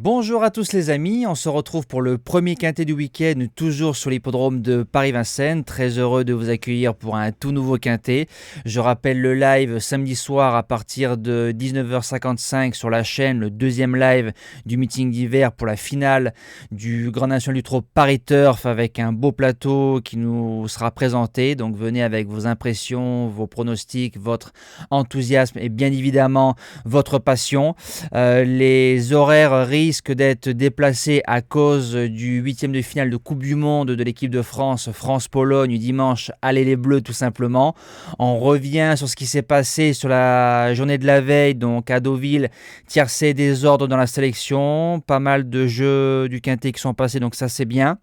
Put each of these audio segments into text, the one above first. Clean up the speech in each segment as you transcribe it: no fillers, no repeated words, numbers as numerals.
Bonjour à tous les amis, on se retrouve pour le premier quintet du week-end, toujours sur l'hippodrome de Paris-Vincennes. Très heureux de vous accueillir pour un tout nouveau quintet. Je rappelle le live samedi soir à partir de 19h55 sur la chaîne, le deuxième live du meeting d'hiver pour la finale du Grand National du Trot Paris Turf avec un beau plateau qui nous sera présenté. Donc venez avec vos impressions, vos pronostics, votre enthousiasme et bien évidemment votre passion. Les horaires risque d'être déplacé à cause du huitième de finale de Coupe du Monde de l'équipe de France, France-Pologne, dimanche, allez les Bleus tout simplement. On revient sur ce qui s'est passé sur la journée de la veille, donc à Deauville, tiercé désordre dans la sélection, pas mal de jeux du quintet qui sont passés, donc ça c'est bien.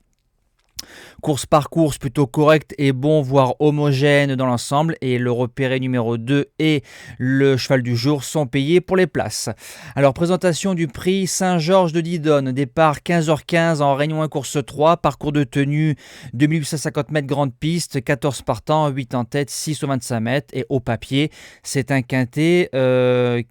Course par course plutôt correct et bon, voire homogène dans l'ensemble, et le repéré numéro 2 et le cheval du jour sont payés pour les places. Alors présentation du prix Saint-Georges de Didonne, départ 15h15 en Réunion 1 course 3, parcours de tenue 2850 mètres grande piste, 14 partants, 8 en tête, 6 au 25 mètres, et au papier c'est un quintet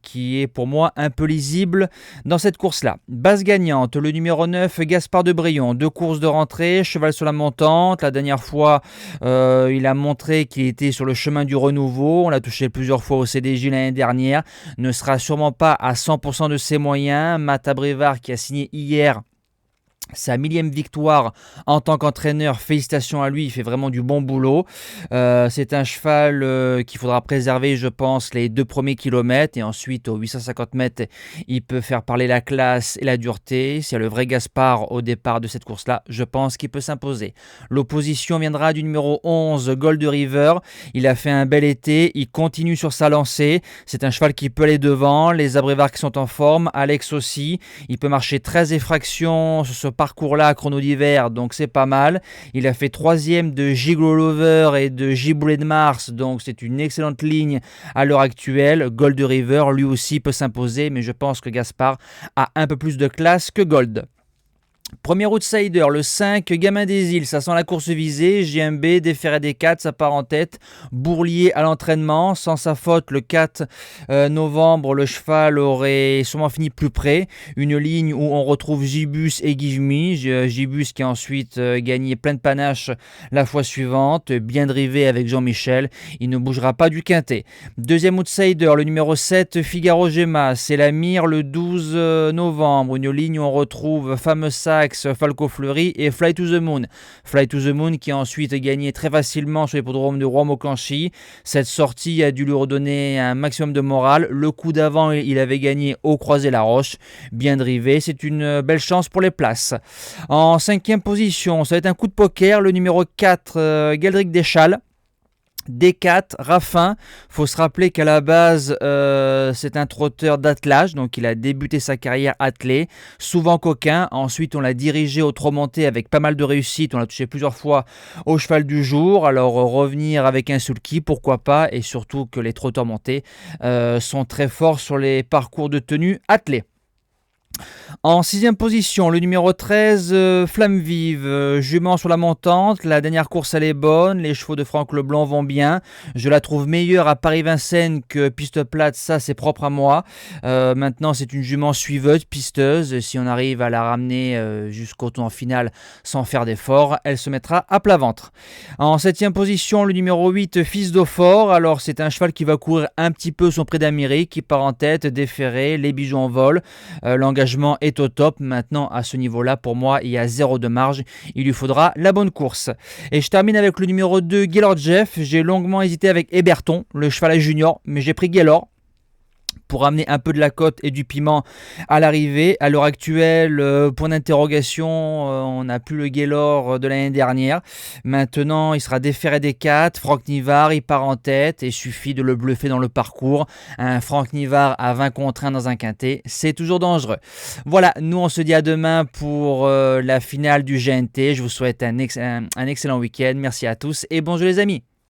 qui est pour moi un peu lisible dans cette course-là. Base gagnante, le numéro 9 Gaspard de Brion, 2 courses de rentrée, cheval sur la montante. La dernière fois, il a montré qu'il était sur le chemin du renouveau. On l'a touché plusieurs fois au CDJ l'année dernière. Ne sera sûrement pas à 100% de ses moyens. Matt Abrivard qui a signé hier sa millième victoire en tant qu'entraîneur, félicitations à lui, il fait vraiment du bon boulot. C'est un cheval qu'il faudra préserver, je pense, les 2 premiers kilomètres, et ensuite aux 850 mètres, il peut faire parler la classe et la dureté. C'est le vrai Gaspard au départ de cette course-là, je pense qu'il peut s'imposer. L'opposition viendra du numéro 11, Gold River. Il a fait un bel été, il continue sur sa lancée. C'est un cheval qui peut aller devant, les Abrivard qui sont en forme, Alex aussi. Il peut marcher 13 effractions sur ce parcours-là, chrono d'hiver, donc c'est pas mal. Il a fait 3e de Gigolo Lover et de Giboulet de Mars, donc c'est une excellente ligne à l'heure actuelle. Gold River, lui aussi, peut s'imposer, mais je pense que Gaspard a un peu plus de classe que Gold. Premier outsider, le 5, Gamin des Îles, ça sent la course visée, JMB, déféré des 4, ça part en tête, Bourlier à l'entraînement, sans sa faute, le 4 novembre, le cheval aurait sûrement fini plus près, une ligne où on retrouve Gibus et Give Me, Gibus qui a ensuite gagné plein de panache la fois suivante, bien drivé avec Jean-Michel, il ne bougera pas du quintet. Deuxième outsider, le numéro 7, Figaro Gemma, c'est la mire le 12 novembre, une ligne où on retrouve Fameux Sac, Falco Fleury et Fly to the Moon. Fly to the Moon qui a ensuite gagné très facilement sur l'hippodrome de Rouen-Maucanchy. Cette sortie a dû lui redonner un maximum de morale. Le coup d'avant, il avait gagné au Croisé-la-Roche. Bien drivé, c'est une belle chance pour les places. En 5e position, ça va être un coup de poker. Le numéro 4, Geldrick Deschal. D4, Raffin, faut se rappeler qu'à la base c'est un trotteur d'attelage, donc il a débuté sa carrière attelé, souvent coquin, ensuite on l'a dirigé au trot monté avec pas mal de réussite, on l'a touché plusieurs fois au cheval du jour, alors revenir avec un sulky, pourquoi pas, et surtout que les trotteurs montés sont très forts sur les parcours de tenue attelés. En 6e position, le numéro 13, Flamme Vive, jument sur la montante, la dernière course elle est bonne, les chevaux de Franck Leblanc vont bien, je la trouve meilleure à Paris-Vincennes que piste plate, ça c'est propre à moi. Maintenant c'est une jument suiveuse, pisteuse, si on arrive à la ramener jusqu'au tour final sans faire d'effort, elle se mettra à plat ventre. En 7e position, le numéro 8, Fils d'Eau-Fort, alors c'est un cheval qui va courir un petit peu son prix d'Amérique, qui part en tête, déféré, les bijoux en vol, l'engagement est au top. Maintenant à ce niveau là pour moi il y a 0 de marge, il lui faudra la bonne course. Et je termine avec le numéro 2, Gaylord Jeff. J'ai longuement hésité avec Héberton, le cheval à junior, mais j'ai pris Gaylord pour amener un peu de la cote et du piment à l'arrivée. À l'heure actuelle, point d'interrogation, on n'a plus le Gaylord de l'année dernière. Maintenant, il sera déféré des 4. Franck Nivard, il part en tête et suffit de le bluffer dans le parcours. Un Franck Nivard à 20 contre 1 dans un quintet, c'est toujours dangereux. Voilà, nous on se dit à demain pour la finale du GNT. Je vous souhaite un excellent week-end. Merci à tous et bonjour les amis.